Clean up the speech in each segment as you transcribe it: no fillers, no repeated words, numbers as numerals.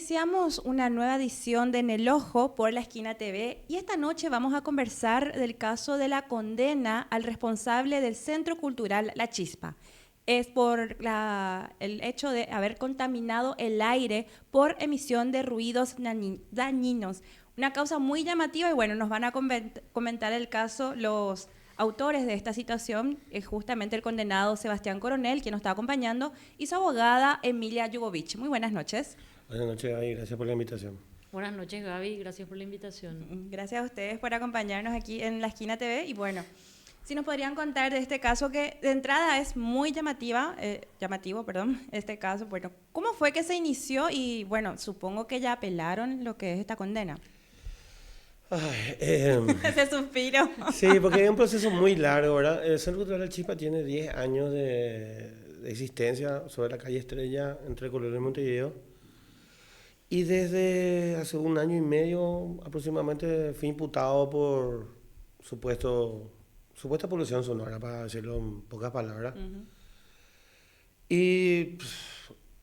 Iniciamos una nueva edición de En el Ojo por La Esquina TV y esta noche vamos a conversar del caso de la condena al responsable del Centro Cultural La Chispa. Es por el hecho de haber contaminado el aire por emisión de ruidos dañinos. Una causa muy llamativa y bueno, nos van a comentar el caso los autores de esta situación, es justamente el condenado Sebastián Coronel, quien nos está acompañando, y su abogada Emilia Yugovich. Muy buenas noches. Buenas noches, Gaby. Gracias por la invitación. Buenas noches, Gaby. Gracias por la invitación. Gracias a ustedes por acompañarnos aquí en La Esquina TV. Y bueno, si nos podrían contar de este caso que de entrada es muy llamativo, este caso. Bueno, ¿cómo fue que se inició? Y bueno, supongo que ya apelaron lo que es esta condena. Ay, Ese suspiro. sí, porque es un proceso muy largo, ¿verdad? El Centro Cultural La Chispa tiene 10 años de existencia sobre la calle Estrella, entre Colón y Montevideo. Y desde hace un año y medio aproximadamente fui imputado por supuesta polución sonora, para decirlo en pocas palabras. Y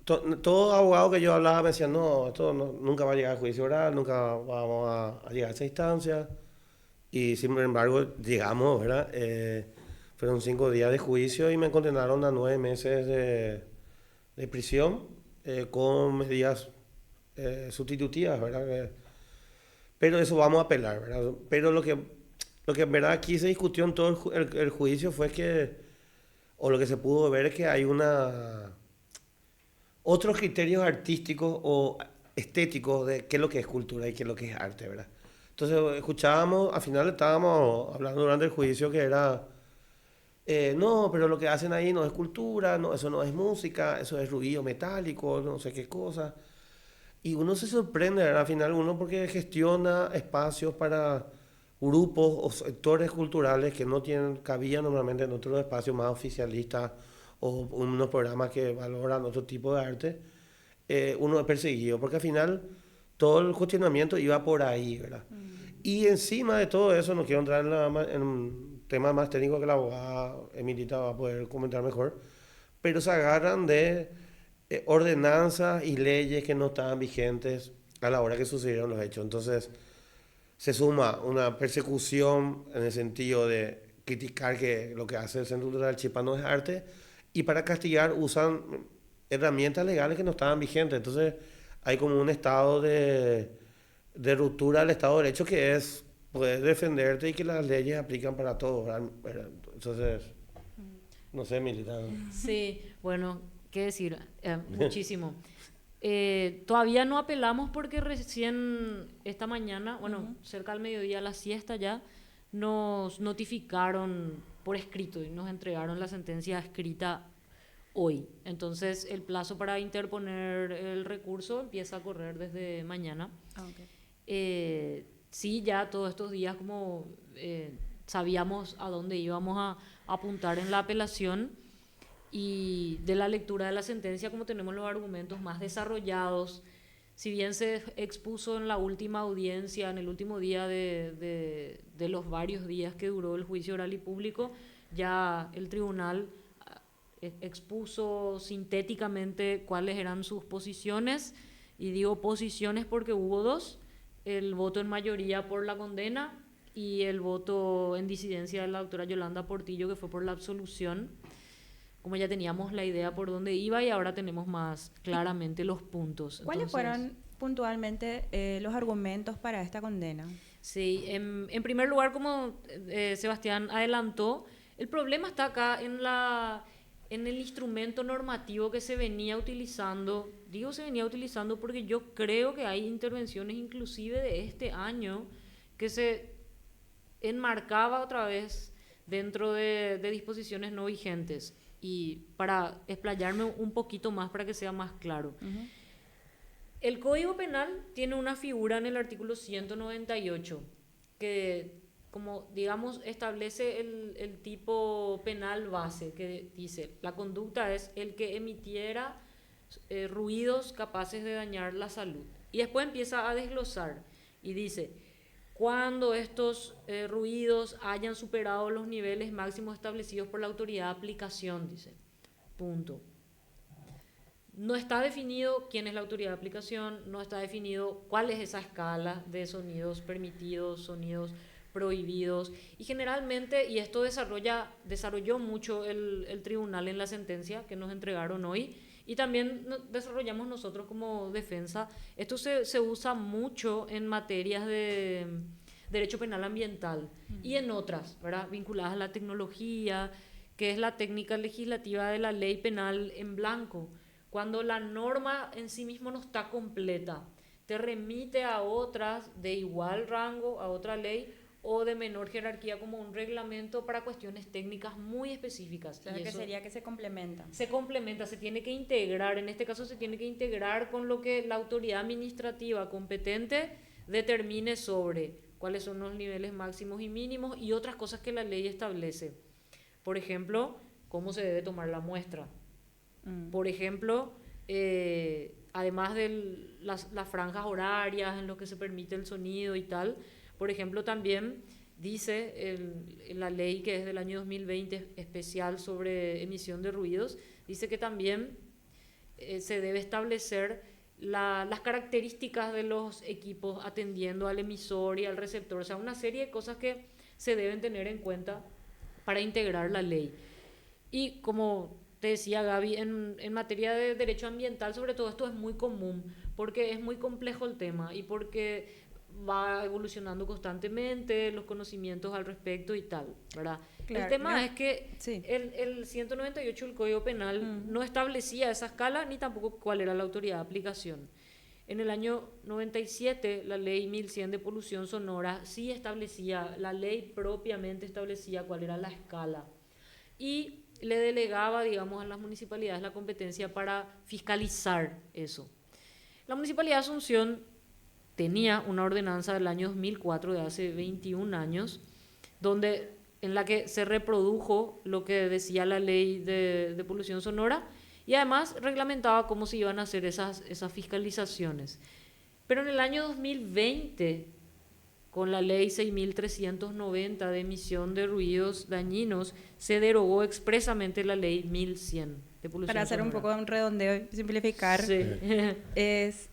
todo abogado que yo hablaba me decía, no, esto nunca va a llegar a juicio oral, nunca vamos a llegar a esa instancia. Y sin embargo llegamos, ¿verdad? Fueron 5 días de juicio y me condenaron a 9 meses de prisión con medidas sustitutivas, ¿verdad? Pero eso vamos a apelar, ¿verdad? Pero lo que en verdad aquí se discutió en todo el juicio fue o lo que se pudo ver es que hay otros criterios artísticos o estéticos de qué es lo que es cultura y qué es lo que es arte, ¿verdad? Entonces escuchábamos, al final estábamos hablando durante el juicio que era, no, pero lo que hacen ahí no es cultura, no, eso no es música, eso es ruido metálico, no sé qué cosa. Y uno se sorprende, ¿verdad? Al final uno porque gestiona espacios para grupos o sectores culturales que no tienen cabida normalmente en otros espacios más oficialistas o unos programas que valoran otro tipo de arte, uno es perseguido, porque al final todo el cuestionamiento iba por ahí, ¿verdad? Y encima de todo eso, no quiero entrar en un tema más técnico que la abogada Emilita va a poder comentar mejor, pero se agarran de ordenanzas y leyes que no estaban vigentes a la hora que sucedieron los hechos. Entonces, se suma una persecución en el sentido de criticar que lo que hace el Centro Cultural Chipa no es arte, y para castigar usan herramientas legales que no estaban vigentes. Entonces, hay como un estado de ruptura del Estado de Derecho que es poder defenderte y que las leyes aplican para todos, ¿verdad? Entonces, no sé, militar. Sí, bueno, qué decir, muchísimo. Todavía no apelamos porque recién esta mañana, bueno, cerca del mediodía, a la siesta ya, nos notificaron por escrito y nos entregaron la sentencia escrita hoy. Entonces, el plazo para interponer el recurso empieza a correr desde mañana. Sí, ya todos estos días como sabíamos a dónde íbamos a apuntar en la apelación, y de la lectura de la sentencia, como tenemos los argumentos más desarrollados, si bien se expuso en la última audiencia, en el último día de los varios días que duró el juicio oral y público, ya el tribunal expuso sintéticamente cuáles eran sus posiciones, y digo posiciones porque hubo dos: el voto en mayoría por la condena y el voto en disidencia de la doctora Yolanda Portillo, que fue por la absolución. Como ya teníamos la idea por dónde iba y ahora tenemos más claramente los puntos. ¿Cuáles fueron puntualmente los argumentos para esta condena? Sí, en primer lugar, como Sebastián adelantó, el problema está acá en el instrumento normativo que se venía utilizando. Digo se venía utilizando porque yo creo que hay intervenciones inclusive de este año que se enmarcaba otra vez dentro de disposiciones no vigentes. Y para explayarme un poquito más, para que sea más claro, el Código Penal tiene una figura en el artículo 198 que, como digamos, establece el tipo penal base, que dice: la conducta es el que emitiera ruidos capaces de dañar la salud. Y después empieza a desglosar y dice: cuando estos ruidos hayan superado los niveles máximos establecidos por la autoridad de aplicación, dice. Punto. no está definido quién es la autoridad de aplicación, no está definido cuál es esa escala de sonidos permitidos, sonidos prohibidos, y generalmente, y esto desarrolló mucho el tribunal en la sentencia que nos entregaron hoy, y también desarrollamos nosotros como defensa. Esto se usa mucho en materias de derecho penal ambiental y en otras, ¿verdad?, vinculadas a la tecnología, que es la técnica legislativa de la ley penal en blanco. Cuando la norma en sí mismo no está completa, te remite a otras de igual rango, a otra ley, o de menor jerarquía, como un reglamento para cuestiones técnicas muy específicas. O sea, que sería que se complementan. Se complementa, se tiene que integrar, en este caso se tiene que integrar con lo que la autoridad administrativa competente determine sobre cuáles son los niveles máximos y mínimos y otras cosas que la ley establece. Por ejemplo, cómo se debe tomar la muestra. Por ejemplo, además de las franjas horarias en lo que se permite el sonido y tal. Por ejemplo, también dice la ley que es del año 2020 especial sobre emisión de ruidos, dice que también se debe establecer las características de los equipos atendiendo al emisor y al receptor. O sea, una serie de cosas que se deben tener en cuenta para integrar la ley. Y como te decía Gaby, en materia de derecho ambiental, sobre todo esto es muy común, porque es muy complejo el tema y porque va evolucionando constantemente los conocimientos al respecto y tal, ¿verdad? Claro, el tema es que sí, el 198 del Código Penal no establecía esa escala ni tampoco cuál era la autoridad de aplicación. En el año 97, la ley 1100 de polución sonora sí establecía, la ley propiamente establecía cuál era la escala y le delegaba, digamos, a las municipalidades la competencia para fiscalizar eso. La Municipalidad de Asunción tenía una ordenanza del año 2004, de hace 21 años, en la que se reprodujo lo que decía la ley de polución sonora y además reglamentaba cómo se iban a hacer esas fiscalizaciones. Pero en el año 2020, con la ley 6.390 de emisión de ruidos dañinos, se derogó expresamente la ley 1100. Para hacer un poco un redondeo y simplificar, sí.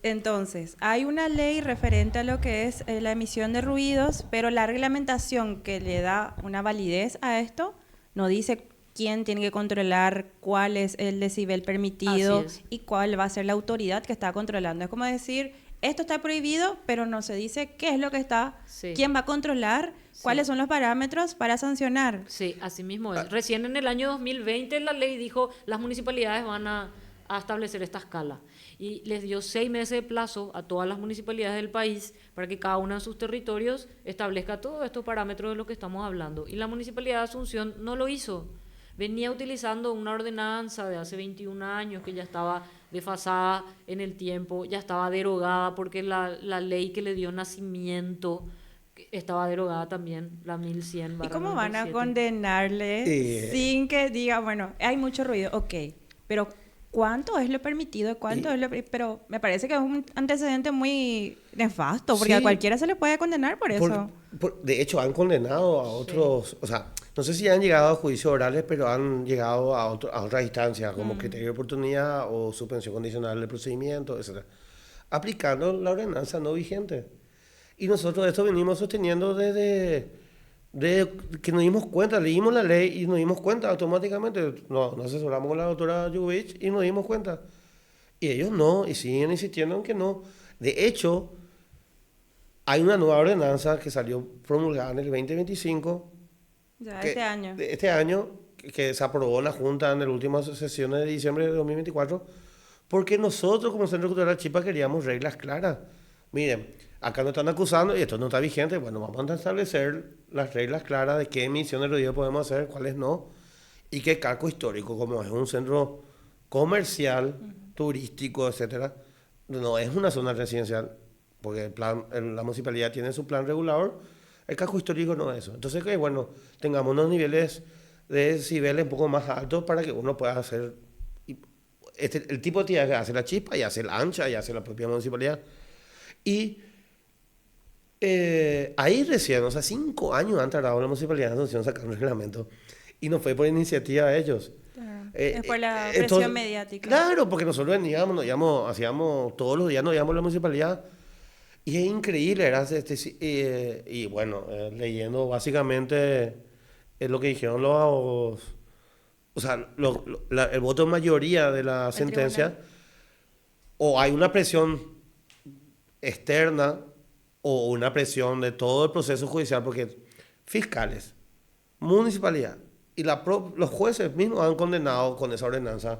Entonces, hay una ley referente a lo que es la emisión de ruidos, pero la reglamentación que le da una validez a esto no dice quién tiene que controlar cuál es el decibel permitido y cuál va a ser la autoridad que está controlando. Es como decir, esto está prohibido, pero no se dice qué es lo que está, quién va a controlar, cuáles son los parámetros para sancionar. Sí, así mismo es. Recién en el año 2020 la ley dijo las municipalidades van a establecer esta escala y les dio 6 meses de plazo a todas las municipalidades del país para que cada una en sus territorios establezca todos estos parámetros de lo que estamos hablando. Y la Municipalidad de Asunción no lo hizo. Venía utilizando una ordenanza de hace 21 años que ya estaba desfasada en el tiempo, ya estaba derogada porque la ley que le dio nacimiento estaba derogada también, la 1100. ¿Y cómo van a condenarle sin que diga, bueno, hay mucho ruido, ok, pero cuánto es lo permitido, cuánto es lo... Pero me parece que es un antecedente muy nefasto, porque a cualquiera se le puede condenar por eso. De hecho, han condenado a otros, o sea, no sé si han llegado a juicios orales, pero han llegado a otras instancias, como criterio de oportunidad o suspensión condicional del procedimiento, etc. Aplicando la ordenanza no vigente. Y nosotros esto venimos sosteniendo desde que nos dimos cuenta, leímos la ley y nos dimos cuenta automáticamente. Nos asesoramos con la doctora Yubich y nos dimos cuenta. Y ellos no, y siguen insistiendo en que no. De hecho, hay una nueva ordenanza que salió promulgada en el 2025. Ya, este año, que se aprobó en la Junta en las últimas sesiones de diciembre de 2024, porque nosotros como Centro Cultural Chispa queríamos reglas claras. Miren, acá nos están acusando y esto no está vigente, bueno, vamos a establecer las reglas claras de qué emisiones de ruido podemos hacer, cuáles no, y qué casco histórico, como es un centro comercial, turístico, etcétera, no es una zona residencial, porque la municipalidad tiene su plan regulador, el casco histórico no es eso. Entonces, que bueno, tengamos unos niveles de decibeles un poco más altos para que uno pueda hacer el tipo de actividad que hace la Chispa y hace la Ancha y hace la propia municipalidad. Y ahí recién, o sea, 5 años han tardado la Municipalidad de Asunción sacar un reglamento y no fue por iniciativa de ellos. Claro. Eh, Es por la eh, presión entonces, mediática. Claro, porque nosotros veníamos, nos íbamos, hacíamos, todos los días nos íbamos a la municipalidad y es increíble, era y bueno, leyendo básicamente lo que dijeron o sea, el voto de mayoría de la El sentencia, tribunal. o hay una presión externa o una presión de todo el proceso judicial, porque fiscales, municipalidad y los jueces mismos han condenado con esa ordenanza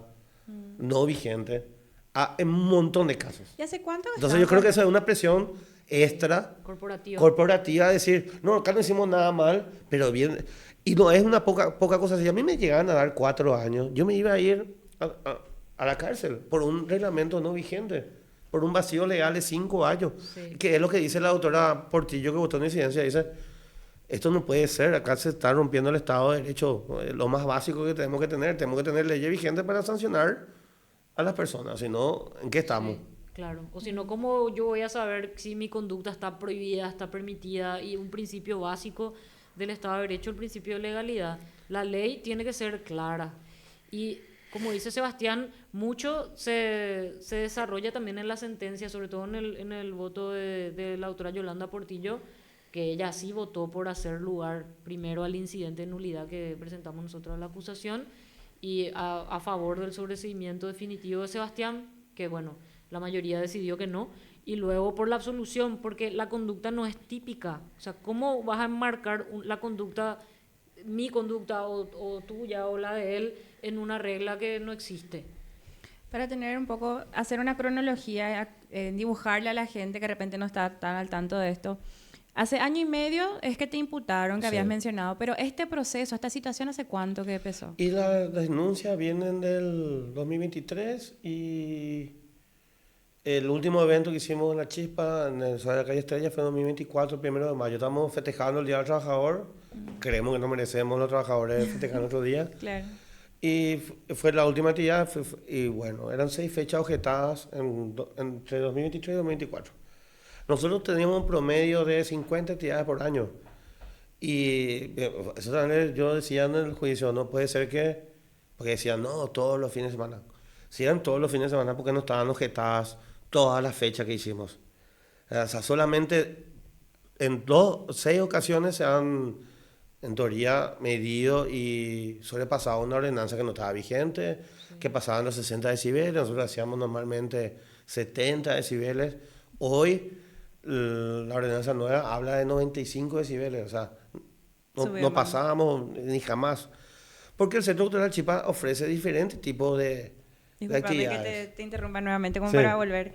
no vigente en un montón de casos. ¿Y hace cuánto Entonces yo creo que esa es una presión extra Corporativa. corporativa, decir, no, acá no hicimos nada mal, pero bien. Y no es una poca cosa. Si a mí me llegaban a dar 4 años, yo me iba a ir a la cárcel por un reglamento no vigente, por un vacío legal de 5 años. Sí. Que es lo que dice la doctora Portillo, que votó en incidencia. Dice, esto no puede ser, acá se está rompiendo el Estado de Derecho. Lo más básico que tenemos que tener leyes vigentes para sancionar a las personas. Si no, ¿en qué estamos? Sí, claro. O si no, ¿cómo yo voy a saber si mi conducta está prohibida, está permitida? Y un principio básico del Estado de Derecho, el principio de legalidad. La ley tiene que ser clara. Y como dice Sebastián, mucho se desarrolla también en la sentencia, sobre todo en el voto de la autora Yolanda Portillo, que ella sí votó por hacer lugar primero al incidente de nulidad que presentamos nosotros a la acusación y a favor del sobreseimiento definitivo de Sebastián, que bueno, la mayoría decidió que no, y luego por la absolución, porque la conducta no es típica. O sea, ¿cómo vas a enmarcar la conducta, mi conducta o tuya o la de él, en una regla que no existe? Para tener un poco, hacer una cronología, dibujarle a la gente que de repente no está tan al tanto de esto. Hace año y medio es que te imputaron, que Sí. habías mencionado, pero este proceso, esta situación, ¿hace cuánto que empezó? Y las denuncias vienen del 2023 y el último evento que hicimos en La Chispa, en el Ciudad de la Calle Estrella, fue en 2024, el 1 de mayo. Estamos festejando el Día del Trabajador. Creemos que nos merecemos los trabajadores festejar otro día. Claro. Y fue la última actividad, y bueno, eran 6 fechas objetadas entre 2023 y 2024. Nosotros teníamos un promedio de 50 actividades por año. Y eso también yo decía en el juicio, no puede ser que, porque decían, no, todos los fines de semana. Si eran todos los fines de semana, porque no estaban objetadas todas las fechas que hicimos. O sea, solamente en 6 ocasiones se han, en teoría, medido y sobrepasado una ordenanza que no estaba vigente, que pasaban los 60 decibeles, nosotros hacíamos normalmente 70 decibeles. Hoy la ordenanza nueva habla de 95 decibeles, o sea, no pasábamos ni jamás. Porque el Centro Cultural Chipa ofrece diferentes tipos de Disculpame que actividades. te interrumpa nuevamente como Sí. para volver.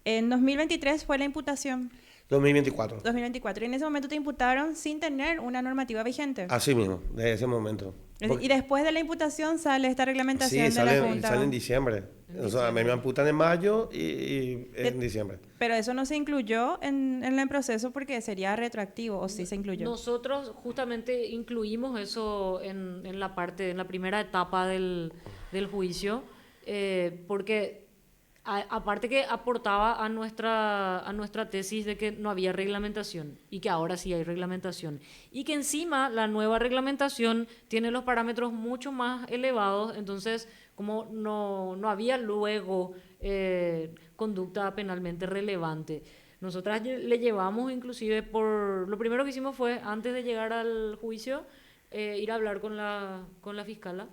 En 2023 fue la imputación, 2024. 2024, y en ese momento te imputaron sin tener una normativa vigente. Así mismo, desde ese momento. Y después de la imputación sale esta reglamentación Sí, de la Junta. sale en diciembre. O sea, me amputan en mayo y en diciembre. Pero eso no se incluyó en el proceso porque sería retroactivo, ¿o sí se incluyó? Nosotros justamente incluimos eso en la parte, en la primera etapa del juicio, porque aparte que aportaba a nuestra tesis de que no había reglamentación y que ahora sí hay reglamentación. Y que encima la nueva reglamentación tiene los parámetros mucho más elevados, entonces como no había luego conducta penalmente relevante. Nosotras le llevamos inclusive lo primero que hicimos fue, antes de llegar al juicio, ir a hablar con la fiscala.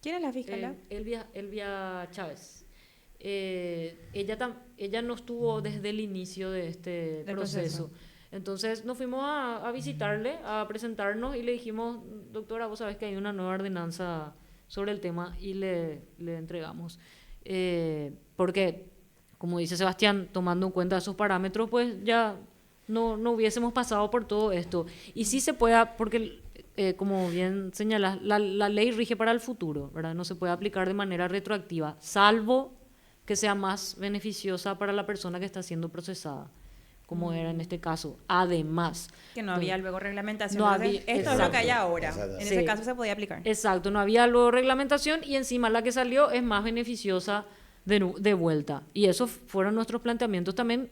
¿Quién es la fiscala? Elvia Chávez. Ella no estuvo desde el inicio de este proceso. Entonces nos fuimos a visitarle, a presentarnos y le dijimos, doctora, vos sabés que hay una nueva ordenanza sobre el tema, y le entregamos. Porque, como dice Sebastián, tomando en cuenta esos parámetros, pues ya no hubiésemos pasado por todo esto. Y sí se puede, porque como bien señalas, la ley rige para el futuro, ¿verdad? No se puede aplicar de manera retroactiva, salvo que sea más beneficiosa para la persona que está siendo procesada, como era en este caso. Además, que no había luego reglamentación. No Entonces, había- esto es lo que hay ahora. Exacto. En Sí. ese caso se podía aplicar. exacto, no había luego reglamentación y encima la que salió es más beneficiosa de vuelta. Y esos fueron nuestros planteamientos. También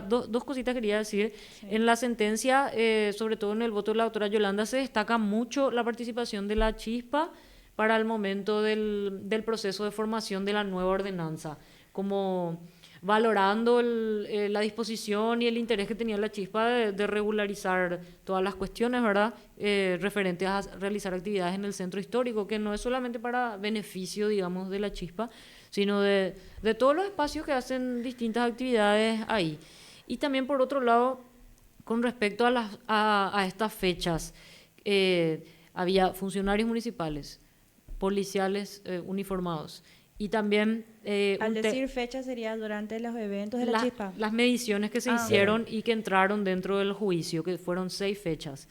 dos cositas quería decir. Sí. En la sentencia, sobre todo en el voto de la doctora Yolanda, se destaca mucho la participación de La Chispa, para el momento del proceso de formación de la nueva ordenanza, como valorando la disposición y el interés que tenía la Chispa de regularizar todas las cuestiones, ¿verdad? Referentes a realizar actividades en el centro histórico, que no es solamente para beneficio, digamos, de la Chispa, sino de todos los espacios que hacen distintas actividades ahí. Y también, por otro lado, con respecto a estas fechas, había funcionarios municipales, policiales uniformados, y también... Al decir fecha sería durante los eventos de la Chispa. Las mediciones que se hicieron y que entraron dentro del juicio, que fueron 6 fechas.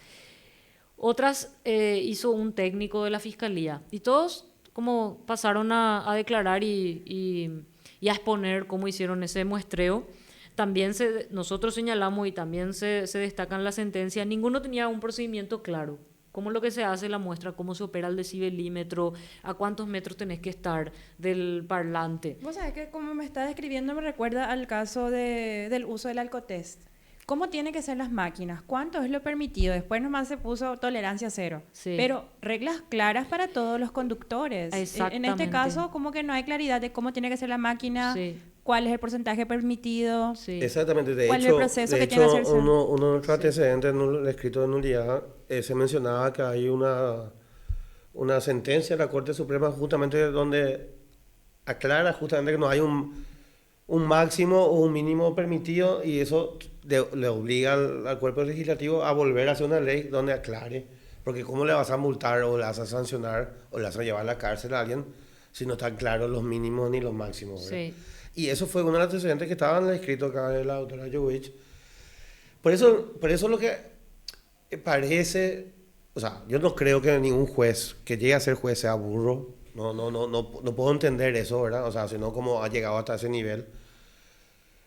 Otras hizo un técnico de la Fiscalía. Y todos como pasaron a declarar y a exponer cómo hicieron ese muestreo. También nosotros señalamos y también se destaca en la sentencia, ninguno tenía un procedimiento claro. Cómo lo que se hace la muestra, cómo se opera el decibelímetro, a cuántos metros tenés que estar del parlante. Vos sabés que como me está describiendo me recuerda al caso del uso del alcotest. ¿Cómo tienen que ser las máquinas? ¿Cuánto es lo permitido? Después nomás se puso tolerancia cero. Sí. Pero reglas claras para todos los conductores. En este caso, como que no hay claridad de cómo tiene que ser la máquina, sí. cuál es el porcentaje permitido. Sí. Exactamente. ¿Cuál es el proceso que tiene que hacerse? Uno de nuestros antecedentes en el escrito de nulidad se mencionaba que hay una sentencia de la Corte Suprema justamente donde aclara justamente que no hay un máximo o un mínimo permitido y eso le obliga al cuerpo legislativo a volver a hacer una ley donde aclare, porque ¿cómo le vas a multar o le vas a sancionar o le vas a llevar a la cárcel a alguien si no están claros los mínimos ni los máximos? Sí. Y eso fue uno de los antecedentes que estaban en el escrito acá de la doctora Jovich. Por eso lo que parece, o sea, yo no creo que ningún juez que llegue a ser juez sea burro. No puedo entender eso, ¿verdad? O sea, sino como ha llegado hasta ese nivel.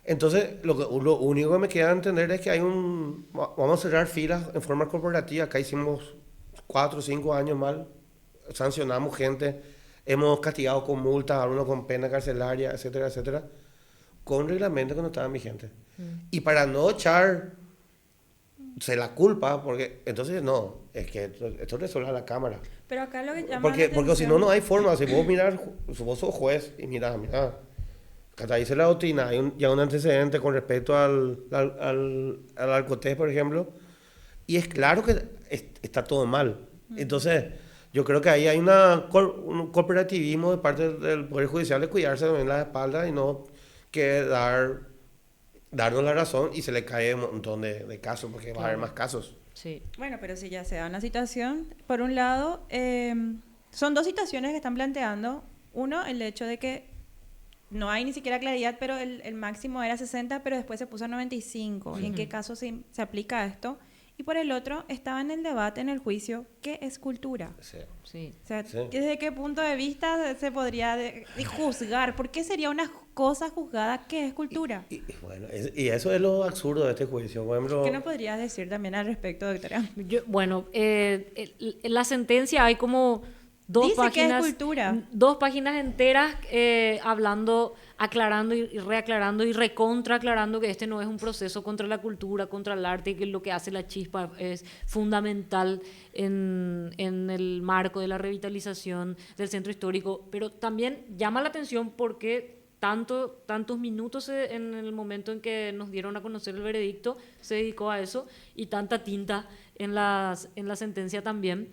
Entonces, lo único que me queda entender es que vamos a cerrar filas en forma corporativa. Acá hicimos 4 o 5 años mal, sancionamos gente, hemos castigado con multas, algunos con pena carcelaria, etcétera, etcétera, con reglamentos que no estaban vigentes. Y para no echarse la culpa, porque entonces no, es que esto resuelve a la Cámara. Pero acá lo que llama Porque si no, no hay forma. Si vos sos juez y mira, acá dice la doctrina, hay ya un antecedente con respecto al alcotest, por ejemplo, y es claro que está todo mal. Entonces, yo creo que ahí hay un corporativismo de parte del Poder Judicial de cuidarse en la espalda y no que darnos la razón y se le cae un montón de casos, porque va a haber más casos. Sí. Bueno, pero si ya se da una situación, por un lado, son 2 situaciones que están planteando. Uno, el hecho de que no hay ni siquiera claridad, pero el máximo era 60, pero después se puso a 95. ¿Y en qué caso se aplica esto? Y por el otro, estaba en el debate, en el juicio, ¿qué es cultura? Sí. Sí. O sea, Sí. ¿desde qué punto de vista se podría juzgar? ¿Por qué sería una cosa juzgada que es cultura? Bueno, y eso es lo absurdo de este juicio. Por ejemplo, ¿Qué nos podrías decir también al respecto, doctora? Bueno, en la sentencia hay como 2 Dice páginas, que es cultura. 2 páginas enteras hablando, aclarando y reaclarando y recontra aclarando que este no es un proceso contra la cultura, contra el arte, y que lo que hace la Chispa es fundamental en el marco de la revitalización del centro histórico. Pero también llama la atención porque tantos minutos en el momento en que nos dieron a conocer el veredicto se dedicó a eso, y tanta tinta en la sentencia también.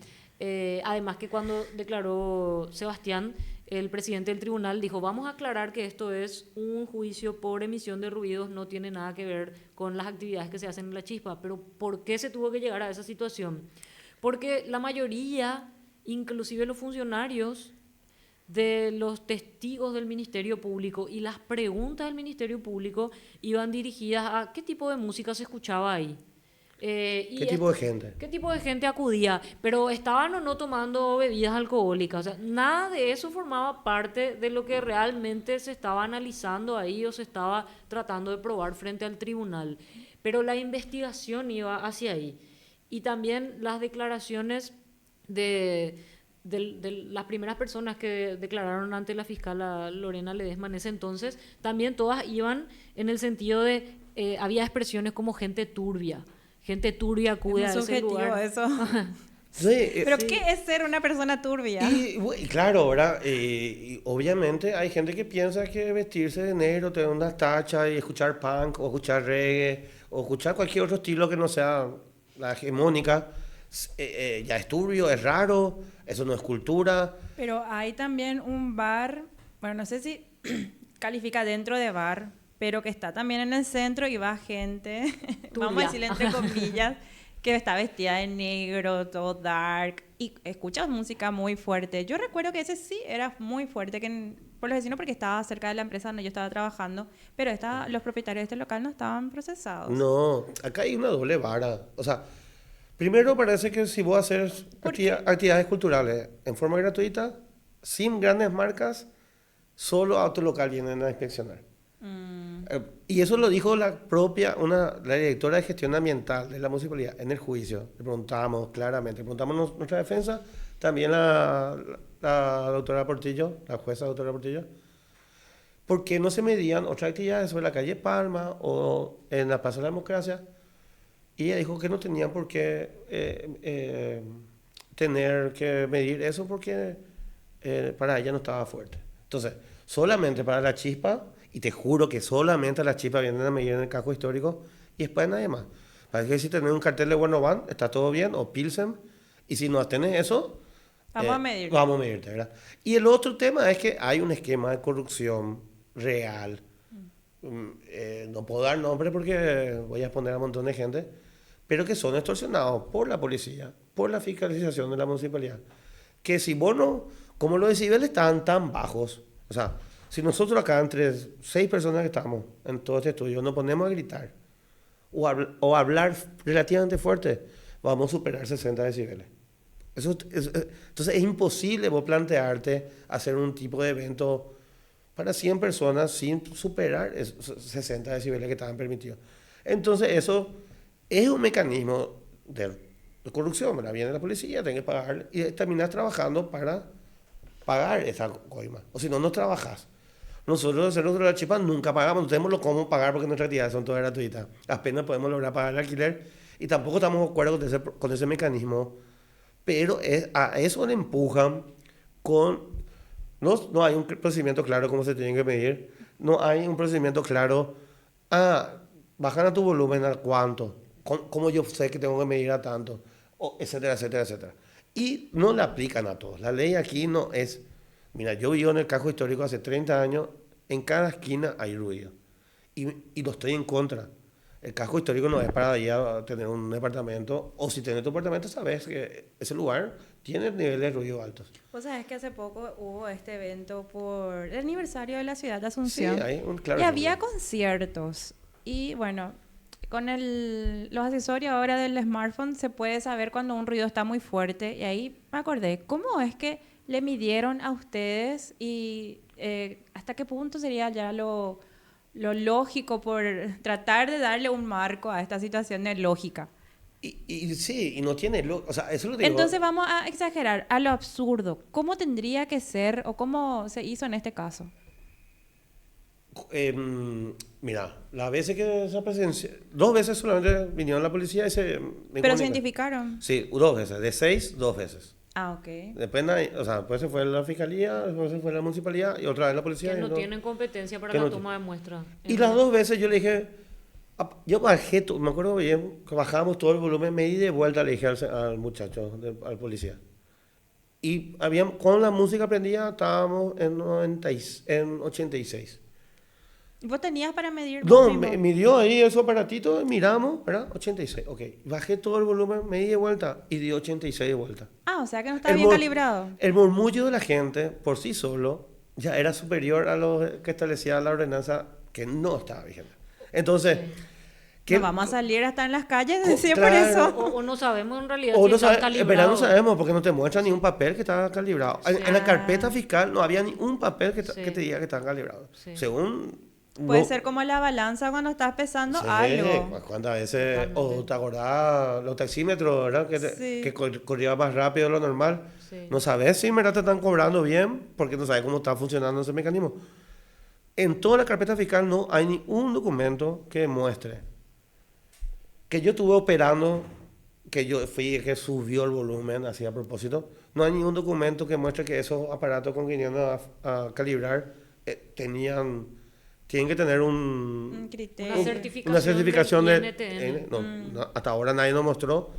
Además que cuando declaró Sebastián, el presidente del tribunal dijo: vamos a aclarar que esto es un juicio por emisión de ruidos, no tiene nada que ver con las actividades que se hacen en la Chispa. Pero ¿por qué se tuvo que llegar a esa situación? Porque la mayoría, inclusive los funcionarios de los testigos del Ministerio Público y las preguntas del Ministerio Público iban dirigidas a qué tipo de música se escuchaba ahí. ¿qué tipo de gente? ¿Qué tipo de gente acudía? Pero estaban o no tomando bebidas alcohólicas. O sea, nada de eso formaba parte de lo que realmente se estaba analizando ahí o se estaba tratando de probar frente al tribunal. Pero la investigación iba hacia ahí. Y también las declaraciones de las primeras personas que declararon ante la fiscal Lorena Ledesma en ese entonces, también todas iban en el sentido de, había expresiones como gente turbia acude a ese lugar. Eso. Sí, ¿Pero Sí. qué es ser una persona turbia? y claro, ¿verdad? Y obviamente hay gente que piensa que vestirse de negro, tener unas tachas y escuchar punk o escuchar reggae o escuchar cualquier otro estilo que no sea la hegemónica, ya es turbio, es raro, eso no es cultura. Pero hay también un bar, bueno, no sé si califica dentro de bar, pero que está también en el centro y va gente, vamos a Turbia. decirle entre comillas, que está vestida de negro, todo dark, y escuchas música muy fuerte. Yo recuerdo que ese sí era muy fuerte, por los vecinos, porque estaba cerca de la empresa donde yo estaba trabajando, pero los propietarios de este local no estaban procesados. No, acá hay una doble vara. O sea, primero parece que si vos haces ¿Por qué? actividades culturales en forma gratuita, sin grandes marcas, solo Autolocal vienen a inspeccionar. Y eso lo dijo la directora de gestión ambiental de la municipalidad en el juicio. Le preguntábamos claramente, le preguntamos nuestra defensa, también la doctora Portillo, la jueza doctora Portillo, ¿por qué no se medían otras actividades sobre la calle Palma o en la Plaza de la Democracia? Y ella dijo que no tenían por qué tener que medir eso porque para ella no estaba fuerte. Entonces, solamente para la chispa, y te juro que solamente las chispas vienen a medir en el casco histórico y después nadie más. Parece que si tenés un cartel de Bueno Van, está todo bien, o Pilsen, y si no tenés eso, Vamos a medir. vamos a medirte, ¿verdad? Y el otro tema es que hay un esquema de corrupción real. No puedo dar nombre porque voy a exponer a un montón de gente, pero que son extorsionados por la policía, por la fiscalización de la municipalidad. Que si vos no, como los decibeles estaban tan bajos, o sea, si nosotros acá entre 6 personas que estamos en todo este estudio nos ponemos a gritar o hablar relativamente fuerte, vamos a superar 60 decibeles. Entonces es imposible vos plantearte hacer un tipo de evento para 100 personas sin superar esos 60 decibeles que estaban permitidos. Entonces eso es un mecanismo de corrupción, ¿verdad? Viene la policía, tiene que pagar y terminas trabajando para pagar esa coima. O si no, no trabajas. Nosotros de la chipa nunca pagamos, no tenemos lo cómo pagar porque nuestras actividades son todas gratuitas. Apenas podemos lograr pagar el alquiler y tampoco estamos de acuerdo con ese mecanismo. Pero a eso le empujan con... No hay un procedimiento claro cómo se tienen que medir. No hay un procedimiento claro. Bajan a tu volumen a cuánto. ¿Cómo yo sé que tengo que medir a tanto? Etcétera, etcétera, etcétera. Y no la aplican a todos. La ley aquí no es... Mira, yo vivo en el casco histórico hace 30 años. En cada esquina hay ruido. Y lo estoy en contra. El casco histórico no es para ir a tener un departamento, o si tienes tu departamento sabes que ese lugar tiene niveles de ruido altos. Vos sabés que hace poco hubo este evento por el aniversario de la ciudad de Sí, Asunción. hay un claro Y ejemplo. había conciertos. Y bueno, con los accesorios ahora del smartphone se puede saber cuando un ruido está muy fuerte. Y ahí me acordé, ¿cómo es que le midieron a ustedes y hasta qué punto sería ya lo lógico por tratar de darle un marco a esta situación de lógica? Y sí, y no tiene... o sea, eso lo digo... Entonces vamos a exagerar, a lo absurdo. ¿Cómo tendría que ser o cómo se hizo en este caso? Mira, las veces que esa presencia... 2 veces solamente vinieron la policía y se... me Pero comunican. se identificaron. Sí, 2 veces. De 6, 2 veces. Ah, ok. Depende, o sea, después se fue la fiscalía, después se fue la municipalidad y otra vez la policía. Que y no no- tienen competencia para que la no toma de muestra. Y las 2 veces yo le dije, yo bajé, me acuerdo bien, que bajábamos todo el volumen, me di de vuelta, le dije al muchacho, al policía. Y con la música prendida estábamos en 86. ¿Vos tenías para medir? No, vos mismo? me midió ahí esos aparatitos, miramos, ¿verdad? 86, ok. Bajé todo el volumen, me di de vuelta y di 86 de vuelta. Ah, o sea que no estaba bien calibrado. El murmullo de la gente por sí solo ya era superior a lo que establecía la ordenanza que no estaba vigente. Entonces, No vamos a salir hasta en las calles Co- decía por claro. eso. O no sabemos en realidad o si no están sabe, en verdad no calibrados. sabemos porque no te muestra ni un papel que estaba calibrado. En la carpeta fiscal no había ni un papel que Sí. te diga que estaba calibrado. Sí. Según... Puede no- ser como la balanza cuando estás pesando Sí, algo. ¿cuántas veces? Totalmente. O te acordás los taxímetros, ¿verdad? Sí. Que corría más rápido de lo normal. Sí. No sabes si en verdad te están cobrando bien porque no sabes cómo está funcionando ese mecanismo. En toda la carpeta fiscal no hay ni un documento que demuestre que yo estuve operando que yo fui que subió el volumen así a propósito. No hay ningún documento que muestre que esos aparatos con que vinieron a calibrar tienen que tener Un criterio. una certificación del de INTN. no, hasta ahora nadie nos mostró.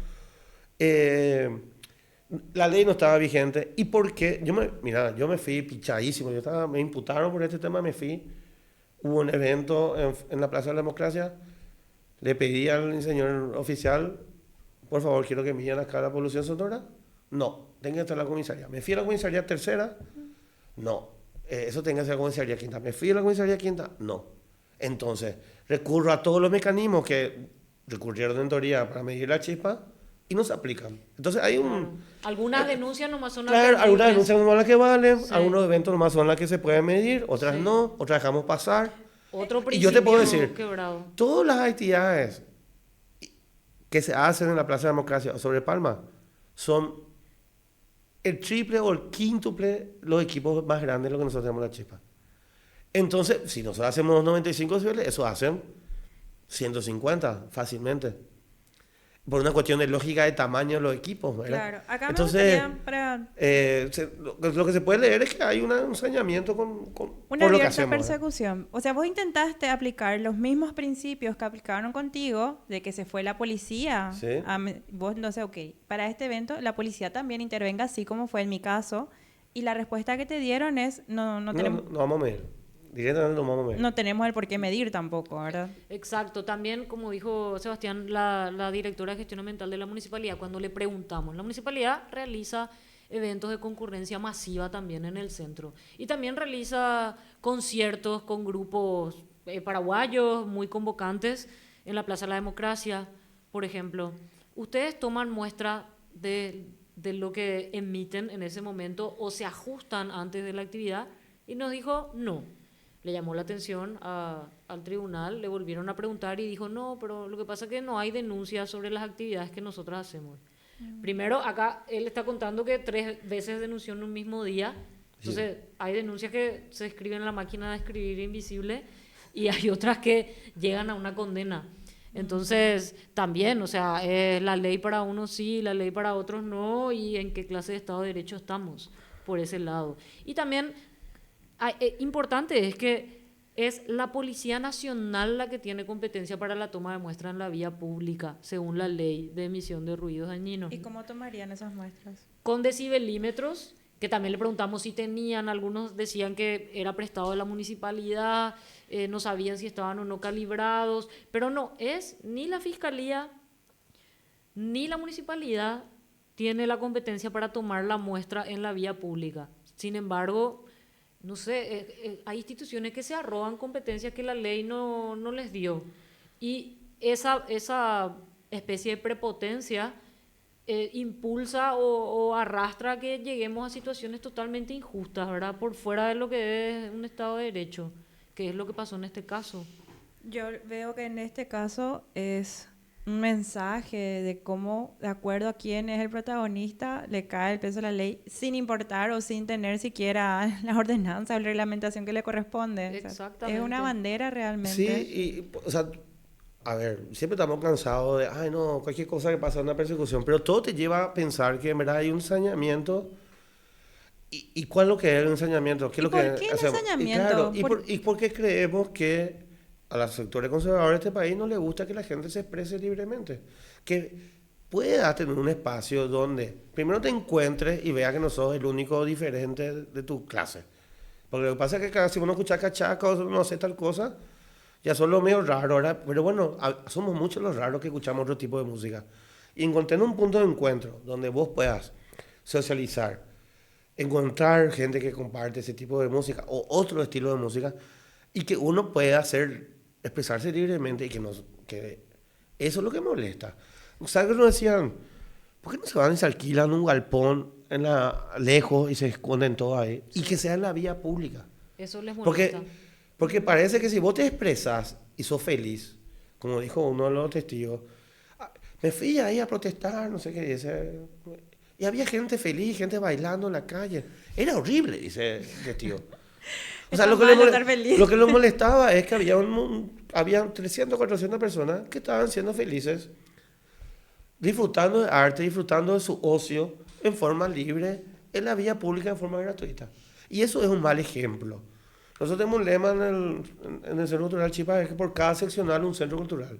La ley no estaba vigente. ¿Y por qué? Yo me fui pichadísimo. Me imputaron por este tema, me fui. Hubo un evento en la Plaza de la Democracia. Le pedí al señor oficial, por favor, quiero que midan acá la polución sonora. No, tenga que estar en la comisaría. Me fui a la comisaría tercera. No, eso tenga que ser la comisaría quinta. Me fui a la comisaría quinta. No. Entonces, recurro a todos los mecanismos que recurrieron en teoría para medir la chispa y no se aplican. Entonces hay Claro. Algunas denuncias nomás son Claro, atendibles. algunas denuncias nomás las que valen, Sí. algunos eventos nomás son las que se pueden medir, otras Sí. no, otras dejamos pasar. Otro Y principio yo te puedo decir, quebrado. todas las actividades que se hacen en la Plaza de Democracia o sobre Palma son el triple o el quíntuple los equipos más grandes de lo que nosotros tenemos en la chispa. Entonces, si nosotros hacemos 95 decibeles, eso hacen 150 fácilmente. Por una cuestión de lógica de tamaño de los equipos, ¿verdad? Claro, acá Entonces, me gustaría para lo que se puede leer es que hay un saneamiento una por lo que abierta hacemos. ¿verdad? persecución. O sea, vos intentaste aplicar los mismos principios que aplicaron contigo, de que se fue la policía. Sí. Vos no sé, ok, para este evento la policía también intervenga, así como fue en mi caso, y la respuesta que te dieron es, no tenemos... No vamos a medir. Directamente no vamos a medir. No tenemos el por qué medir tampoco, ¿verdad? Exacto, también como dijo Sebastián, la directora de gestión ambiental de la municipalidad, cuando le preguntamos, la municipalidad realiza eventos de concurrencia masiva también en el centro y también realiza conciertos con grupos paraguayos muy convocantes en la Plaza de la Democracia, por ejemplo. ¿Ustedes toman muestra de lo que emiten en ese momento o se ajustan antes de la actividad? Y nos dijo no. Le llamó la atención al tribunal, le volvieron a preguntar y dijo, no, pero lo que pasa es que no hay denuncias sobre las actividades que nosotros hacemos. Primero, acá él está contando que 3 veces denunció en un mismo día, entonces hay denuncias que se escriben en la máquina de escribir invisible y hay otras que llegan a una condena. Entonces, también, o sea, la ley para unos sí, la ley para otros no, y en qué clase de Estado de Derecho estamos por ese lado. Y también... importante es que es la Policía Nacional la que tiene competencia para la toma de muestras en la vía pública, según la ley de emisión de ruidos dañinos. ¿Y cómo tomarían esas muestras? Con decibelímetros, que también le preguntamos si tenían, algunos decían que era prestado de la municipalidad, no sabían si estaban o no calibrados, pero no, ni la Fiscalía ni la municipalidad tiene la competencia para tomar la muestra en la vía pública. Sin embargo... No sé, hay instituciones que se arrogan competencias que la ley no les dio. Y esa especie de prepotencia impulsa o arrastra a que lleguemos a situaciones totalmente injustas, ¿verdad? Por fuera de lo que es un Estado de Derecho, que es lo que pasó en este caso. Yo veo que en este caso es un mensaje de cómo, de acuerdo a quién es el protagonista, le cae el peso de la ley sin importar o sin tener siquiera la ordenanza o la reglamentación que le corresponde. Exactamente. O sea, es una bandera realmente. Sí, o sea, a ver, siempre estamos cansados de, ay no, cualquier cosa que pasa en una persecución, pero todo te lleva a pensar que en verdad hay un saneamiento. ¿Y cuál es lo que es el ensañamiento? ¿Qué es ¿Y lo por que qué el hacemos? ensañamiento? ¿Y por qué creemos que a los sectores conservadores de este país no les gusta que la gente se exprese libremente? Que puedas tener un espacio donde primero te encuentres y veas que no sos el único diferente de tu clase. Porque lo que pasa es que si uno escucha cachaca o no sé tal cosa, ya son los medio raros, ¿verdad? Pero bueno, somos muchos los raros que escuchamos otro tipo de música. Y encontrar un punto de encuentro donde vos puedas socializar, encontrar gente que comparte ese tipo de música o otro estilo de música y que uno pueda expresarse libremente y que eso es lo que molesta. ¿Sabes qué nos decían? ¿Por qué no se van y se alquilan un galpón lejos y se esconden todos ahí? Sí. Y que sea en la vía pública. Eso les molesta. Porque parece que si vos te expresas y sos feliz, como dijo uno de los testigos, me fui ahí a protestar, no sé qué dice. Y había gente feliz, gente bailando en la calle. Era horrible, dice el testigo. O sea, lo que le molestaba es que había 300, 400 personas que estaban siendo felices disfrutando de arte, disfrutando de su ocio en forma libre, en la vía pública en forma gratuita. Y eso es un mal ejemplo. Nosotros tenemos un lema en el Centro Cultural Chipa, es que por cada seccional un centro cultural.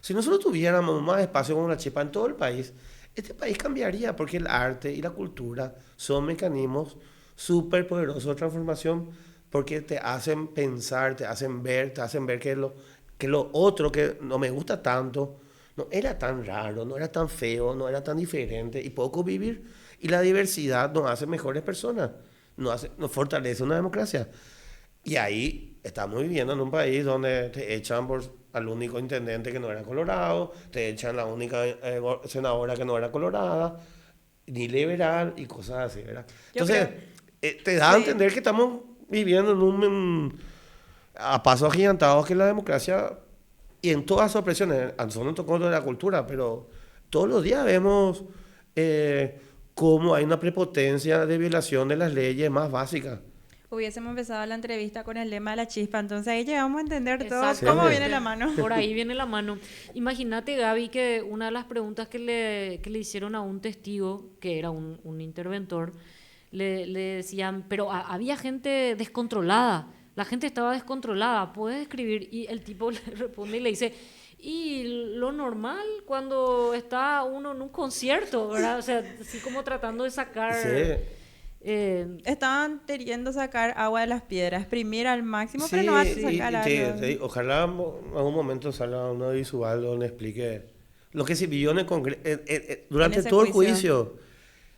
Si nosotros tuviéramos más espacio como la Chipa en todo el país, este país cambiaría, porque el arte y la cultura son mecanismos súper poderosos de transformación, porque te hacen pensar, te hacen ver que lo otro que no me gusta tanto, no era tan raro, no era tan feo, no era tan diferente, y puedo convivir. Y la diversidad nos hace mejores personas, nos fortalece una democracia. Y ahí estamos viviendo en un país donde te echan al único intendente que no era colorado, te echan la única senadora que no era colorada, ni liberal y cosas así, ¿verdad? Yo Entonces, te da a Sí. entender que estamos viviendo a pasos agigantados que la democracia, y en todas sus expresiones, a nosotros nos tocó lo de la cultura, pero todos los días vemos cómo hay una prepotencia de violación de las leyes más básicas. Hubiésemos empezado la entrevista con el lema de la chispa, entonces ahí llegamos a entender todo Exactamente. cómo viene la mano. Por ahí viene la mano. Imagínate, Gaby, que una de las preguntas que le hicieron a un testigo, que era un interventor, le decían, pero había gente descontrolada, la gente estaba descontrolada, ¿puedes escribir? Y el tipo le responde y le dice, y lo normal cuando está uno en un concierto, ¿verdad? O sea, así como tratando de sacar... Sí. Estaban queriendo sacar agua de las piedras, exprimir al máximo, Sí, pero no vas a sí, sacar algo. sí, ojalá en algún momento salga una visual donde explique lo que se vivió en el durante ese todo el juicio.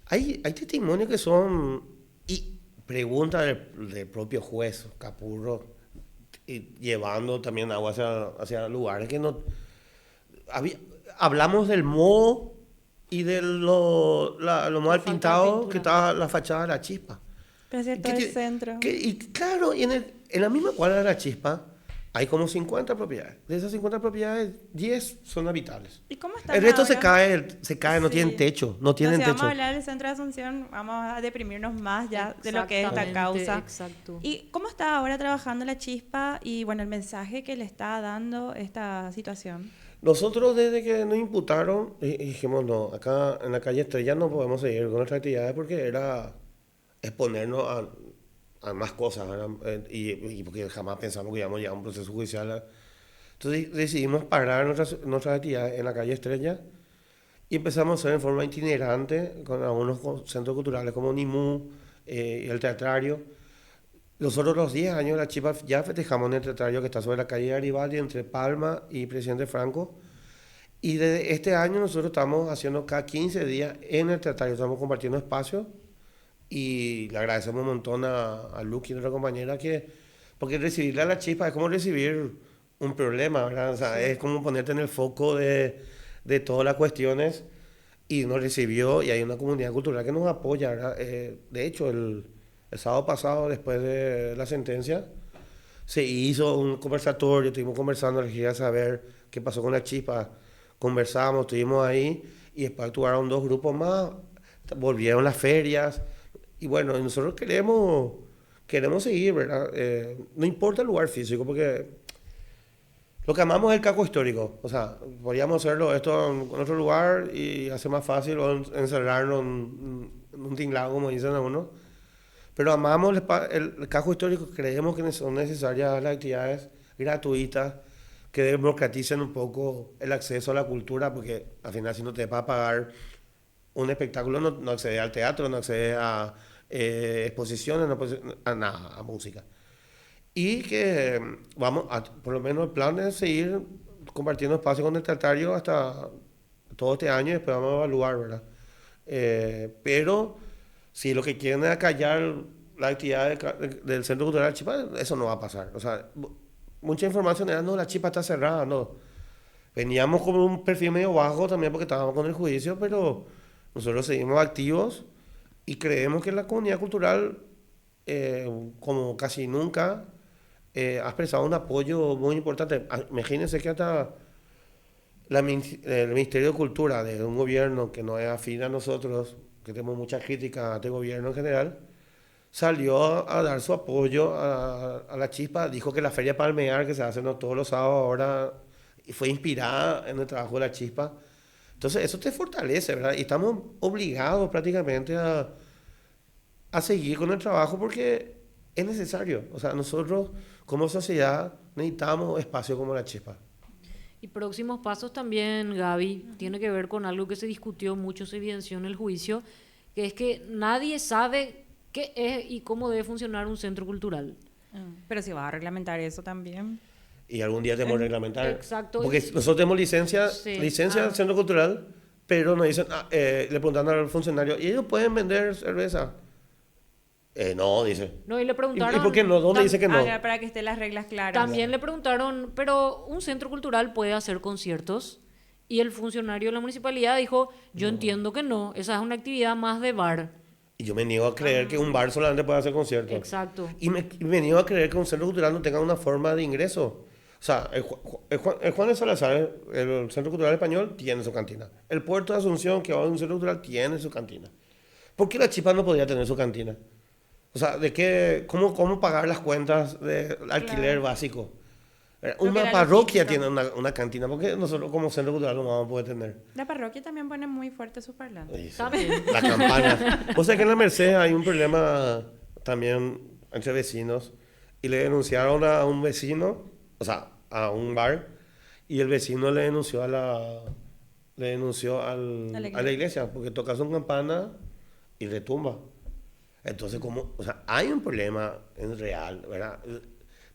juicio. Hay testimonios que son, y preguntas del propio juez, Capurro, y llevando también agua hacia lugares que no... hablamos del moho y de lo mal falta de pintado pintura. que estaba la fachada de la Chispa. Pero es cierto, el centro. Y claro, y en la misma cuadra de la Chispa hay como 50 propiedades. De esas 50 propiedades, 10 son habitables. ¿Y cómo está El resto ahora? se cae, no Sí. tienen techo, no tienen Si vamos techo. a hablar del centro de Asunción, vamos a deprimirnos más ya de lo que es esta Exactamente, causa. Exacto. ¿Y cómo está ahora trabajando la chispa y bueno, el mensaje que le está dando esta situación? Nosotros desde que nos imputaron, dijimos, no, acá en la calle Estrella no podemos seguir con nuestras actividades porque era exponernos a más cosas, ¿verdad? Y porque jamás pensamos que íbamos a llegar a un proceso judicial. Entonces decidimos parar nuestras actividades en la calle Estrella y empezamos a hacer en forma itinerante con algunos centros culturales como NIMU y el Teatrario. Nosotros los 10 años de la Chipa ya festejamos en el Teatrario que está sobre la calle Garibaldi entre Palma y Presidente Franco. Y desde este año nosotros estamos haciendo cada 15 días en el Teatrario, estamos compartiendo espacios y le agradecemos un montón a Lucky, nuestra compañera, porque recibirle a la Chispa es como recibir un problema, ¿verdad? O sea, es como ponerte en el foco de todas las cuestiones y nos recibió y hay una comunidad cultural que nos apoya, ¿verdad? De hecho, el sábado pasado, después de la sentencia, se hizo un conversatorio, estuvimos conversando, les quería saber qué pasó con la Chispa, conversamos, estuvimos ahí y después actuaron 2 grupos más, volvieron las ferias y bueno, nosotros queremos seguir, ¿verdad? No importa el lugar físico porque lo que amamos es el casco histórico, o sea, podríamos hacerlo esto en otro lugar y hacer más fácil o encerrarnos en un tinglado, como dicen algunos. Pero amamos el casco histórico, creemos que son necesarias las actividades gratuitas que democraticen un poco el acceso a la cultura, porque al final si no te va a pagar un espectáculo, no accedes al teatro, no accedes a exposiciones, no a nada, a música. Y que por lo menos el plan es seguir compartiendo espacio con el Teatrario hasta todo este año y después vamos a evaluar, ¿verdad? Pero si lo que quieren es acallar la actividad del Centro Cultural Chipa, eso no va a pasar. O sea, mucha información era, no, la Chipa está cerrada, no. Veníamos con un perfil medio bajo también porque estábamos con el juicio, pero nosotros seguimos activos y creemos que la comunidad cultural, como casi nunca, ha expresado un apoyo muy importante. Imagínense que hasta el Ministerio de Cultura de un gobierno que no es afín a nosotros, que tenemos muchas críticas a este gobierno en general, salió a dar su apoyo a la Chispa, dijo que la Feria Palmear, que se hace todos los sábados ahora, fue inspirada en el trabajo de la Chispa, Entonces eso te fortalece, ¿verdad? Y estamos obligados prácticamente a seguir con el trabajo porque es necesario. O sea, nosotros como sociedad necesitamos espacio como la Chispa. Y próximos pasos también, Gaby, tiene que ver con algo que se discutió mucho, se evidenció en el juicio, que es que nadie sabe qué es y cómo debe funcionar un centro cultural. Pero si vas a reglamentar eso también. Y algún día tenemos que reglamentar. Exacto. Porque nosotros tenemos licencia Sí. del centro cultural, pero nos dicen, le preguntan al funcionario, ¿y ellos pueden vender cerveza? No, dice. No, y le preguntaron... ¿Y por qué no? ¿Dónde dice que no? Para que estén las reglas claras. También le preguntaron, pero un centro cultural puede hacer conciertos. Y el funcionario de la municipalidad dijo, yo entiendo que no, esa es una actividad más de bar. Y yo me niego a creer que un bar solamente puede hacer conciertos. Exacto. Y me niego a creer que un centro cultural no tenga una forma de ingreso. O sea, el Juan de Salazar, el Centro Cultural Español, tiene su cantina. El Puerto de Asunción, que va a un centro cultural, tiene su cantina. ¿Por qué la Chispa no podría tener su cantina? O sea, ¿cómo pagar las cuentas de alquiler básico? Una parroquia tiene una cantina. ¿Por qué nosotros como centro cultural no vamos a poder tener? La parroquia también pone muy fuerte sus parlantes. También. La campana. O sea que en la Merced hay un problema también entre vecinos. Y le denunciaron a un vecino, o sea, a un bar, y el vecino le denunció a la iglesia, porque toca su campana y retumba. Entonces, o sea, hay un problema en real, ¿verdad?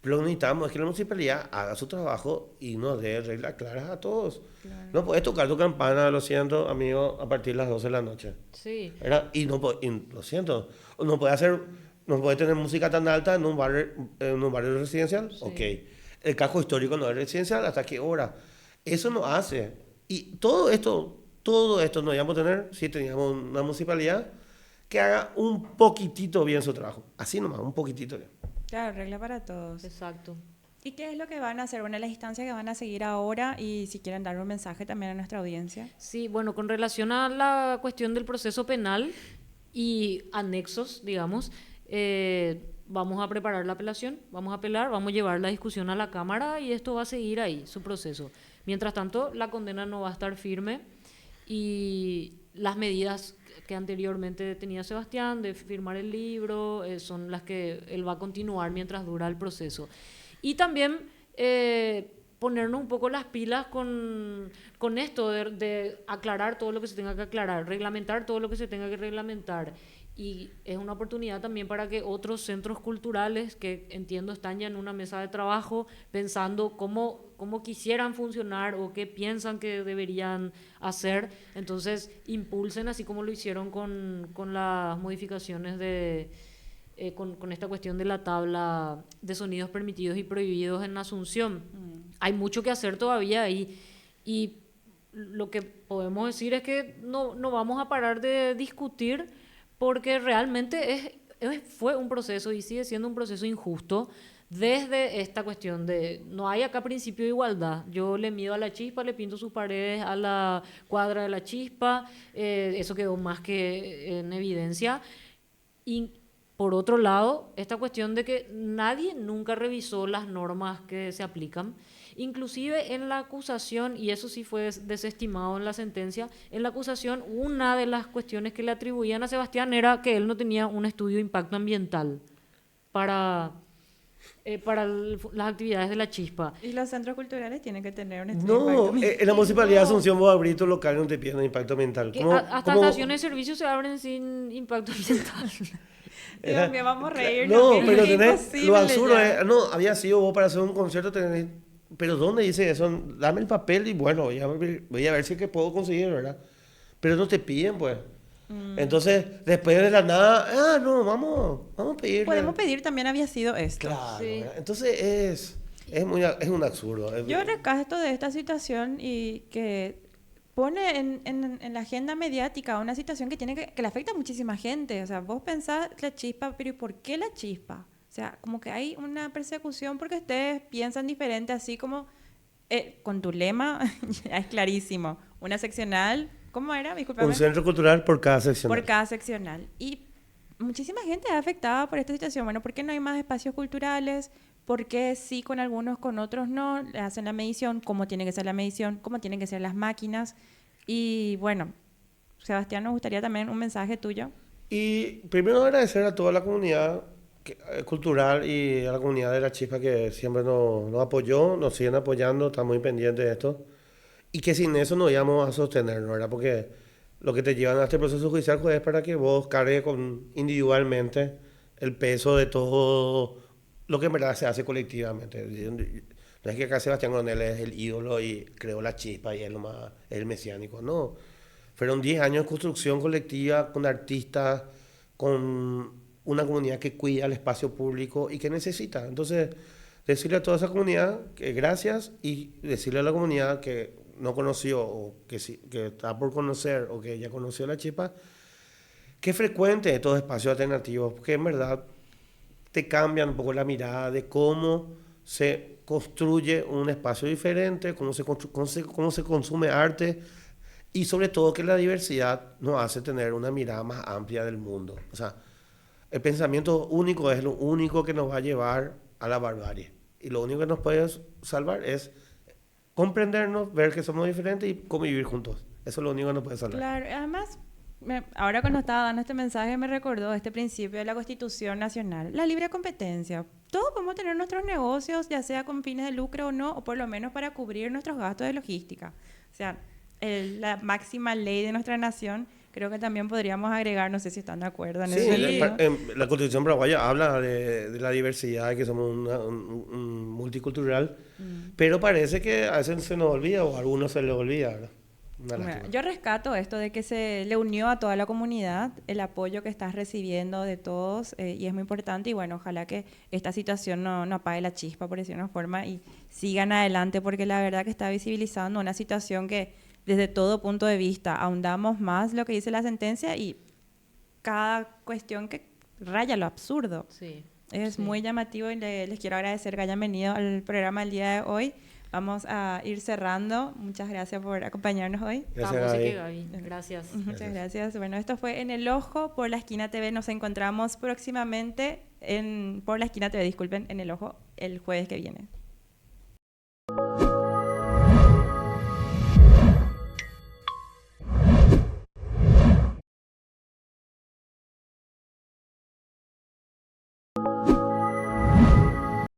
Pero lo que necesitamos es que la municipalidad haga su trabajo y nos dé reglas claras a todos. Claro. No puedes tocar tu campana, lo siento, amigo, a partir de las 12 de la noche. Sí. ¿Verdad? Y lo siento, no puede tener música tan alta en un barrio residencial. Sí. Ok. El casco histórico no es residencial, ¿hasta qué hora? Eso no hace. Y todo esto no íbamos a tener si teníamos una municipalidad que haga un poquitito bien su trabajo. Así nomás, un poquitito bien. Claro, regla para todos. Exacto. ¿Y qué es lo que van a hacer? Bueno, las instancias que van a seguir ahora y si quieren dar un mensaje también a nuestra audiencia. Sí, bueno, con relación a la cuestión del proceso penal y anexos, digamos, vamos a preparar la apelación, vamos a apelar, vamos a llevar la discusión a la Cámara y esto va a seguir ahí, su proceso. Mientras tanto, la condena no va a estar firme y las medidas que anteriormente tenía Sebastián de firmar el libro son las que él va a continuar mientras dura el proceso. Y también ponernos un poco las pilas con esto de aclarar todo lo que se tenga que aclarar, reglamentar todo lo que se tenga que reglamentar. Y es una oportunidad también para que otros centros culturales, que entiendo están ya en una mesa de trabajo, pensando cómo quisieran funcionar o qué piensan que deberían hacer, entonces impulsen, así como lo hicieron con las modificaciones con esta cuestión de la tabla de sonidos permitidos y prohibidos en Asunción. Hay mucho que hacer todavía ahí y lo que podemos decir es que no vamos a parar de discutir porque realmente fue un proceso y sigue siendo un proceso injusto desde esta cuestión de no hay acá principio de igualdad. Yo le mido a la Chispa, le pinto sus paredes a la cuadra de la Chispa, eso quedó más que en evidencia. Y por otro lado, esta cuestión de que nadie nunca revisó las normas que se aplican. Inclusive en la acusación, y eso sí fue desestimado en la sentencia, en la acusación una de las cuestiones que le atribuían a Sebastián era que él no tenía un estudio de impacto ambiental para las actividades de la Chispa. Y los centros culturales tienen que tener un estudio de impacto ambiental. En la municipalidad de Asunción vos abrís tu local y no te piden impacto ambiental. Hasta estaciones de servicio se abren sin impacto ambiental. Dios mío, vamos a reír. No, pero tenés, lo absurdo había sido vos para hacer un concierto, pero ¿dónde dice eso? Dame el papel y bueno, voy a ver si es que puedo conseguir, ¿verdad? Pero no te piden, pues. Entonces, después de la nada, no, vamos a pedir. Podemos pedir, también había sido esto. Claro, sí. Entonces es un absurdo. Yo rescato de esta situación y que pone en la agenda mediática una situación que le afecta a muchísima gente. O sea, vos pensás la Chispa, pero ¿y por qué la Chispa? O sea, como que hay una persecución porque ustedes piensan diferente, así como con tu lema, ya es clarísimo. Una seccional, ¿cómo era? Discúlpame. Un centro cultural por cada seccional. Por cada seccional. Y muchísima gente es afectada por esta situación. Bueno, ¿por qué no hay más espacios culturales? ¿Por qué sí con algunos, con otros no? Le hacen la medición, cómo tiene que ser la medición, cómo tienen que ser las máquinas. Y bueno, Sebastián, nos gustaría también un mensaje tuyo. Y primero agradecer a toda la comunidad cultural y a la comunidad de La Chispa que siempre nos apoyó, nos siguen apoyando, están muy pendientes de esto. Y que sin eso no íbamos a sostenernos, ¿verdad? Porque lo que te llevan a este proceso judicial pues, es para que vos cargues individualmente el peso de todo lo que en verdad se hace colectivamente. No es que acá Sebastián Coronel es el ídolo y creó La Chispa y es lo más, el mesiánico, no. Fueron 10 años de construcción colectiva con artistas, con una comunidad que cuida el espacio público y que necesita. Entonces, decirle a toda esa comunidad que gracias y decirle a la comunidad que no conoció o que, que está por conocer o que ya conoció La Chispa, que frecuente estos espacios alternativos, porque en verdad te cambian un poco la mirada de cómo se construye un espacio diferente, cómo se consume arte y sobre todo que la diversidad nos hace tener una mirada más amplia del mundo. O sea, el pensamiento único es lo único que nos va a llevar a la barbarie. Y lo único que nos puede salvar es comprendernos, ver que somos diferentes y convivir juntos. Eso es lo único que nos puede salvar. Claro, además, ahora cuando estaba dando este mensaje me recordó este principio de la Constitución Nacional, la libre competencia. Todos podemos tener nuestros negocios, ya sea con fines de lucro o no, o por lo menos para cubrir nuestros gastos de logística. O sea, la máxima ley de nuestra nación, creo que también podríamos agregar, no sé si están de acuerdo en Sí, eso. la Constitución paraguaya habla de la diversidad, que somos un multicultural, pero parece que a veces se nos olvida o a algunos se les olvida, ¿verdad? Bueno, yo rescato esto de que se le unió a toda la comunidad, el apoyo que estás recibiendo de todos y es muy importante y bueno, ojalá que esta situación no apague la chispa, por decirlo de una forma, y sigan adelante porque la verdad que está visibilizando una situación que desde todo punto de vista ahondamos más lo que dice la sentencia y cada cuestión que raya lo absurdo. Sí, es muy llamativo y les quiero agradecer que hayan venido al programa el día de hoy. Vamos a ir cerrando. Muchas gracias por acompañarnos hoy. Vamos, Gaby. Gracias. Muchas gracias. Bueno, esto fue En el Ojo por La Esquina TV. Nos encontramos próximamente por La Esquina TV, disculpen, En el Ojo el jueves que viene.